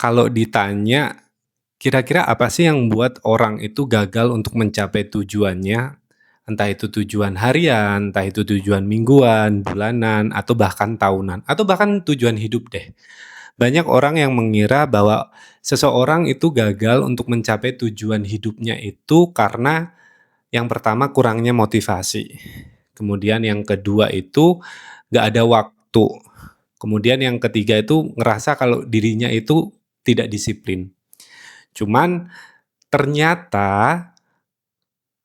Kalau ditanya, kira-kira apa sih yang membuat orang itu gagal untuk mencapai tujuannya? Entah itu tujuan harian, entah itu tujuan mingguan, bulanan, atau bahkan tahunan, atau bahkan tujuan hidup deh. Banyak orang yang mengira bahwa seseorang itu gagal untuk mencapai tujuan hidupnya itu karena yang pertama kurangnya motivasi. Kemudian yang kedua itu nggak ada waktu. Kemudian yang ketiga itu ngerasa kalau dirinya itu tidak disiplin. Cuman ternyata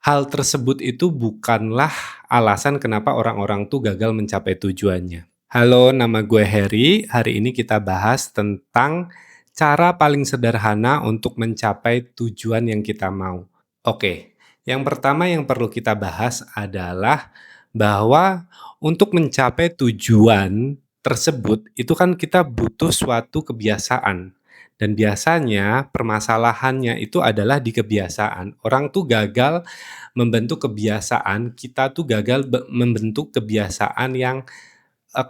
hal tersebut itu bukanlah alasan kenapa orang-orang tuh gagal mencapai tujuannya. Halo, nama gue Heri. Hari ini kita bahas tentang cara paling sederhana untuk mencapai tujuan yang kita mau. Oke, yang pertama yang perlu kita bahas adalah bahwa untuk mencapai tujuan tersebut itu kan kita butuh suatu kebiasaan. Dan biasanya permasalahannya itu adalah di kebiasaan. Orang tuh gagal membentuk kebiasaan, kita tuh gagal membentuk kebiasaan yang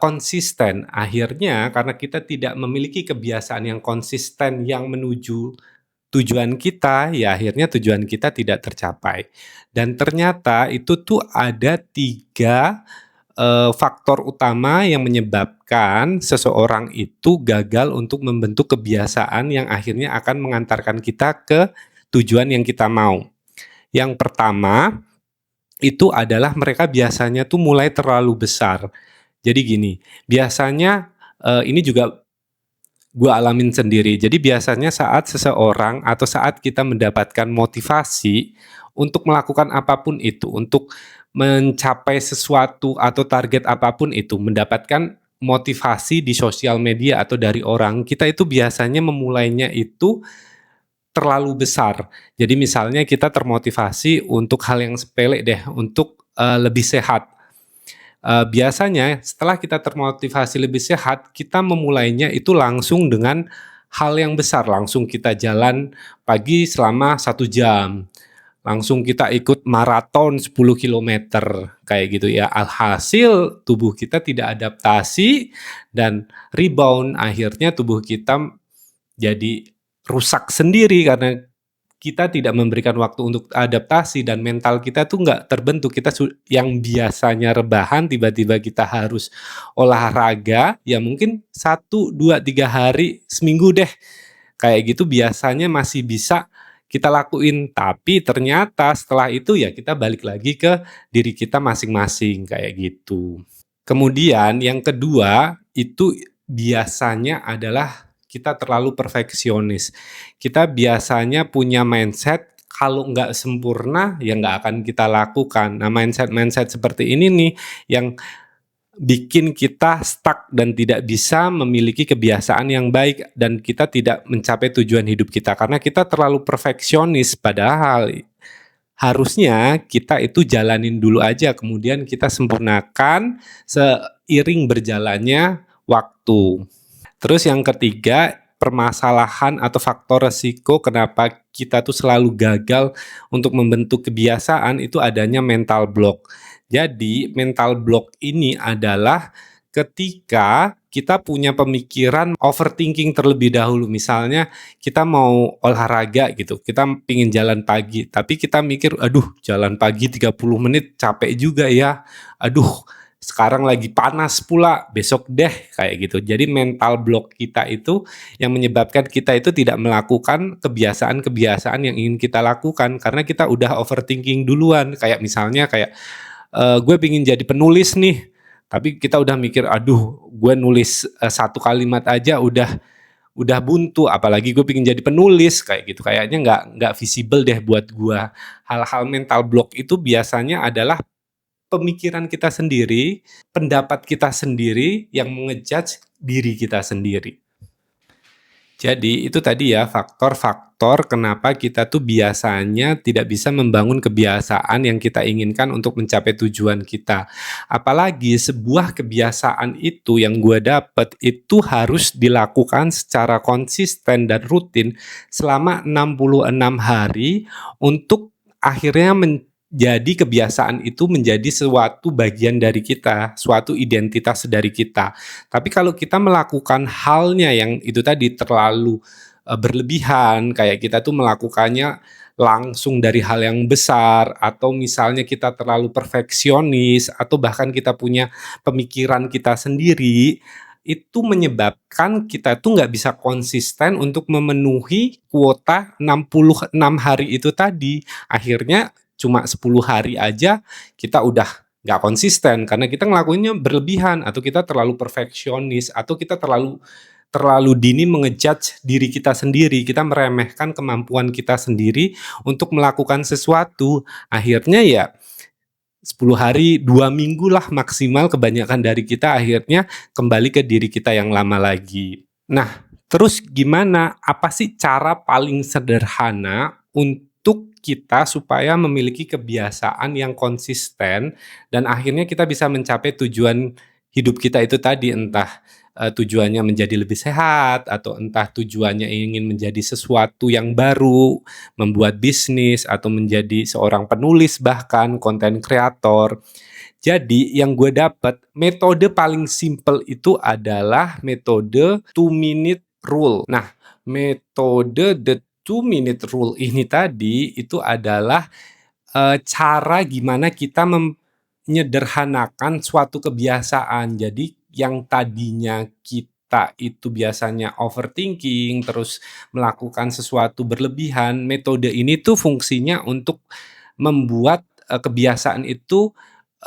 konsisten. Akhirnya karena kita tidak memiliki kebiasaan yang konsisten yang menuju tujuan kita, ya akhirnya tujuan kita tidak tercapai. Dan ternyata itu tuh ada 3 faktor utama yang menyebabkan seseorang itu gagal untuk membentuk kebiasaan yang akhirnya akan mengantarkan kita ke tujuan yang kita mau. Yang pertama, itu adalah mereka biasanya tuh mulai terlalu besar. Jadi gini, biasanya, ini juga gue alamin sendiri. Jadi biasanya saat seseorang atau saat kita mendapatkan motivasi untuk melakukan apapun itu, untuk mencapai sesuatu atau target apapun itu, mendapatkan motivasi di sosial media atau dari orang, kita itu biasanya memulainya itu terlalu besar. Jadi misalnya kita termotivasi untuk hal yang sepele deh, untuk, lebih sehat. Biasanya setelah kita termotivasi lebih sehat, kita memulainya itu langsung dengan hal yang besar, langsung kita jalan pagi selama 1 jam, langsung kita ikut maraton 10 kilometer, kayak gitu ya. Alhasil tubuh kita tidak adaptasi dan rebound, akhirnya tubuh kita jadi rusak sendiri karena kita tidak memberikan waktu untuk adaptasi dan mental kita tuh nggak terbentuk. Kita yang biasanya rebahan tiba-tiba kita harus olahraga, ya mungkin 1, 2, 3 hari, seminggu deh. Kayak gitu biasanya masih bisa kita lakuin, tapi ternyata setelah itu ya kita balik lagi ke diri kita masing-masing, kayak gitu. Kemudian yang kedua, itu biasanya adalah kita terlalu perfeksionis. Kita biasanya punya mindset kalau nggak sempurna, ya nggak akan kita lakukan. Nah, mindset-mindset seperti ini nih yang bikin kita stuck dan tidak bisa memiliki kebiasaan yang baik dan kita tidak mencapai tujuan hidup kita karena kita terlalu perfeksionis, padahal harusnya kita itu jalanin dulu aja, kemudian kita sempurnakan seiring berjalannya waktu. Terus yang ketiga, permasalahan atau faktor resiko kenapa kita tuh selalu gagal untuk membentuk kebiasaan itu adanya mental block. Jadi mental block ini adalah ketika kita punya pemikiran overthinking terlebih dahulu. Misalnya kita mau olahraga gitu, kita pingin jalan pagi, tapi kita mikir, aduh jalan pagi 30 menit capek juga ya, aduh sekarang lagi panas pula, besok deh, kayak gitu. Jadi mental block kita itu yang menyebabkan kita itu tidak melakukan kebiasaan-kebiasaan yang ingin kita lakukan karena kita udah overthinking duluan. Kayak misalnya kayak gue pingin jadi penulis nih, tapi kita udah mikir, aduh gue nulis 1 kalimat aja udah buntu, apalagi gue pingin jadi penulis, kayak gitu. Kayaknya nggak visible deh buat gue. Hal-hal mental block itu biasanya adalah pemikiran kita sendiri, pendapat kita sendiri yang menge-judge diri kita sendiri. Jadi itu tadi ya faktor-faktor kenapa kita tuh biasanya tidak bisa membangun kebiasaan yang kita inginkan untuk mencapai tujuan kita. Apalagi sebuah kebiasaan itu yang gue dapet itu harus dilakukan secara konsisten dan rutin selama 66 hari untuk akhirnya jadi kebiasaan itu menjadi suatu bagian dari kita, suatu identitas dari kita. Tapi kalau kita melakukan halnya yang itu tadi terlalu, berlebihan, kayak kita tuh melakukannya langsung dari hal yang besar, atau misalnya kita terlalu perfeksionis, atau bahkan kita punya pemikiran kita sendiri, itu menyebabkan kita tuh nggak bisa konsisten untuk memenuhi kuota 66 hari itu tadi. Akhirnya cuma 10 hari aja kita udah nggak konsisten karena kita ngelakuinnya berlebihan, atau kita terlalu perfeksionis, atau kita terlalu terlalu dini diri kita sendiri, kita meremehkan kemampuan kita sendiri untuk melakukan sesuatu. Akhirnya ya 10 hari, 2 minggu lah maksimal kebanyakan dari kita akhirnya kembali ke diri kita yang lama lagi. Nah, terus gimana? Apa sih cara paling sederhana untuk kita supaya memiliki kebiasaan yang konsisten dan akhirnya kita bisa mencapai tujuan hidup kita itu tadi, entah tujuannya menjadi lebih sehat, atau entah tujuannya ingin menjadi sesuatu yang baru, membuat bisnis, atau menjadi seorang penulis bahkan konten kreator. Jadi yang gue dapat, metode paling simple itu adalah metode 2 minute rule. Nah, metode the 2 minute rule ini tadi itu adalah cara gimana kita menyederhanakan suatu kebiasaan. Jadi yang tadinya kita itu biasanya overthinking, terus melakukan sesuatu berlebihan, metode ini tuh fungsinya untuk membuat, kebiasaan itu,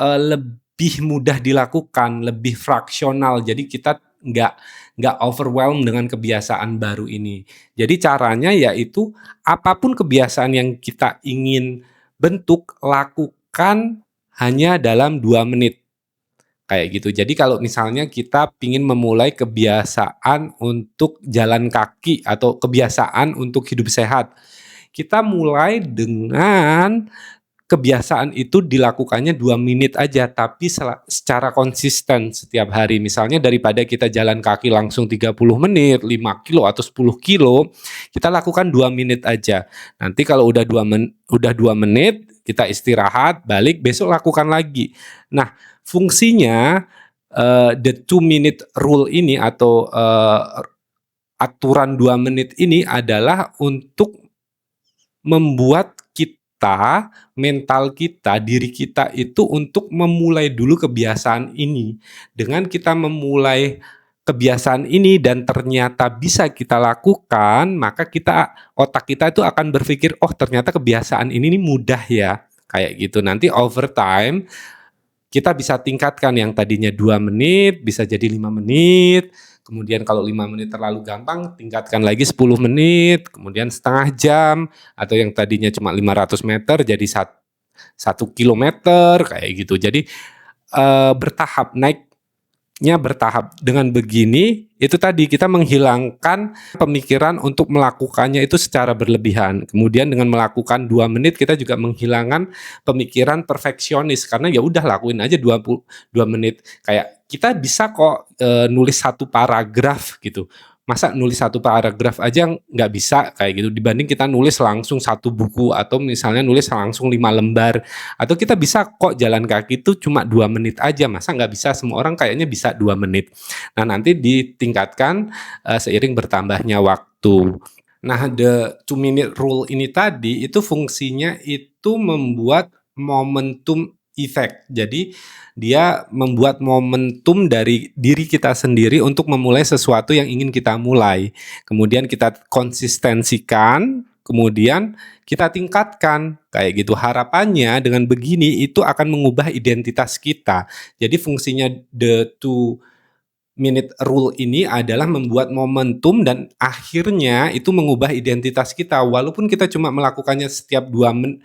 lebih mudah dilakukan, lebih fraksional. Jadi kita nggak nggak overwhelmed dengan kebiasaan baru ini. Jadi caranya yaitu apapun kebiasaan yang kita ingin bentuk, lakukan hanya dalam 2 menit. Kayak gitu. Jadi kalau misalnya kita ingin memulai kebiasaan untuk jalan kaki atau kebiasaan untuk hidup sehat, kita mulai dengan kebiasaan itu dilakukannya 2 menit aja, tapi secara konsisten setiap hari. Misalnya daripada kita jalan kaki langsung 30 menit, 5 kilo atau 10 kilo, kita lakukan 2 menit aja. Nanti kalau udah 2 menit, kita istirahat, balik, besok lakukan lagi. Nah, fungsinya the 2 minute rule ini atau aturan 2 menit ini adalah untuk membuat mental kita, diri kita itu untuk memulai dulu kebiasaan ini. Dengan kita memulai kebiasaan ini dan ternyata bisa kita lakukan, maka otak kita itu akan berpikir, oh ternyata kebiasaan ini nih mudah ya, kayak gitu. Nanti over time kita bisa tingkatkan yang tadinya 2 menit bisa jadi 5 menit, kemudian kalau 5 menit terlalu gampang tingkatkan lagi 10 menit, kemudian setengah jam, atau yang tadinya cuma 500 meter jadi 1 kilometer kayak gitu. Jadi bertahap, naiknya bertahap. Dengan begini itu tadi kita menghilangkan pemikiran untuk melakukannya itu secara berlebihan. Kemudian dengan melakukan 2 menit kita juga menghilangkan pemikiran perfeksionis karena ya udah lakuin aja 2 menit. Kayak kita bisa kok nulis 1 paragraf gitu. Masa nulis 1 paragraf aja nggak bisa kayak gitu, dibanding kita nulis langsung 1 buku atau misalnya nulis langsung 5 lembar. Atau kita bisa kok jalan kaki itu cuma 2 menit aja, masa nggak bisa? Semua orang kayaknya bisa 2 menit. Nah, nanti ditingkatkan seiring bertambahnya waktu. Nah, the 2 minute rule ini tadi itu fungsinya itu membuat momentum effect. Jadi dia membuat momentum dari diri kita sendiri untuk memulai sesuatu yang ingin kita mulai. Kemudian kita konsistensikan, kemudian kita tingkatkan kayak gitu. Harapannya dengan begini itu akan mengubah identitas kita. Jadi fungsinya the 2 minute rule ini adalah membuat momentum dan akhirnya itu mengubah identitas kita. Walaupun kita cuma melakukannya setiap 2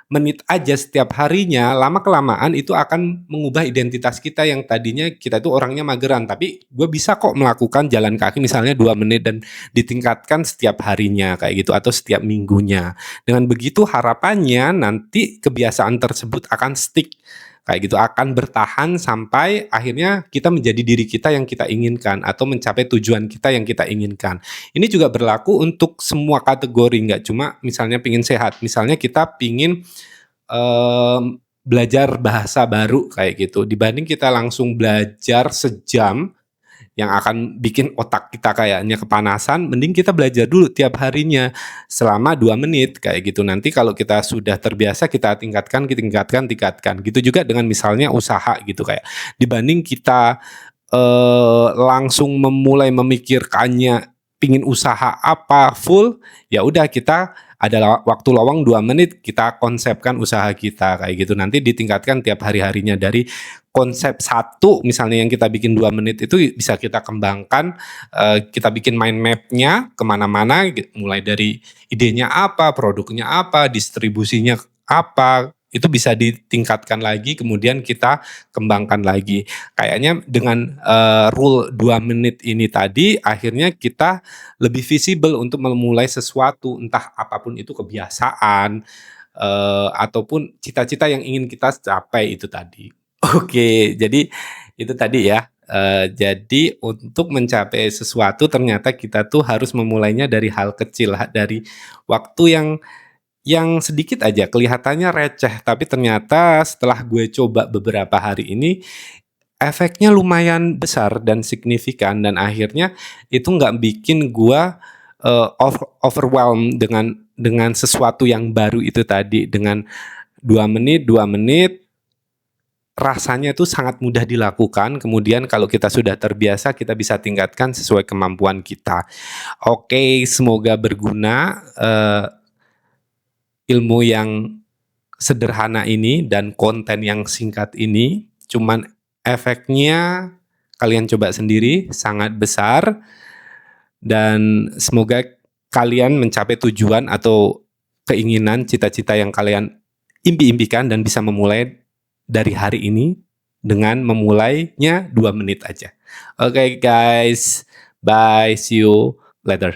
menit aja setiap harinya, lama-kelamaan itu akan mengubah identitas kita yang tadinya kita tuh orangnya mageran, tapi gue bisa kok melakukan jalan kaki misalnya 2 menit dan ditingkatkan setiap harinya kayak gitu atau setiap minggunya. Dengan begitu harapannya nanti kebiasaan tersebut akan stick kayak gitu, akan bertahan sampai akhirnya kita menjadi diri kita yang kita inginkan atau mencapai tujuan kita yang kita inginkan. Ini juga berlaku untuk semua kategori, nggak cuma misalnya pingin sehat. Misalnya kita pingin belajar bahasa baru kayak gitu, dibanding kita langsung belajar sejam yang akan bikin otak kita kayaknya kepanasan, mending kita belajar dulu tiap harinya selama 2 menit kayak gitu. Nanti kalau kita sudah terbiasa kita tingkatkan. Gitu juga dengan misalnya usaha gitu, kayak dibanding kita, langsung memulai memikirkannya pingin usaha apa full, ya udah kita ada waktu lowong 2 menit kita konsepkan usaha kita kayak gitu. Nanti ditingkatkan tiap hari-harinya dari konsep satu misalnya yang kita bikin 2 menit itu bisa kita kembangkan, kita bikin mind map-nya kemana-mana, mulai dari idenya apa, produknya apa, distribusinya apa, itu bisa ditingkatkan lagi kemudian kita kembangkan lagi. Kayaknya dengan, rule 2 menit ini tadi akhirnya kita lebih visible untuk memulai sesuatu, entah apapun itu kebiasaan, ataupun cita-cita yang ingin kita capai itu tadi. Oke, jadi itu tadi ya, jadi untuk mencapai sesuatu ternyata kita tuh harus memulainya dari hal kecil, dari waktu yang sedikit aja kelihatannya receh, tapi ternyata setelah gue coba beberapa hari ini, efeknya lumayan besar dan signifikan dan akhirnya itu nggak bikin gua, overwhelmed dengan sesuatu yang baru itu tadi, dengan 2 menit rasanya itu sangat mudah dilakukan, kemudian kalau kita sudah terbiasa, kita bisa tingkatkan sesuai kemampuan kita. Oke, semoga berguna, ilmu yang sederhana ini dan konten yang singkat ini, cuman efeknya kalian coba sendiri, sangat besar, dan semoga kalian mencapai tujuan atau keinginan, cita-cita yang kalian impi-impikan dan bisa memulai dari hari ini dengan memulainya 2 menit aja. Oke guys, bye, see you later.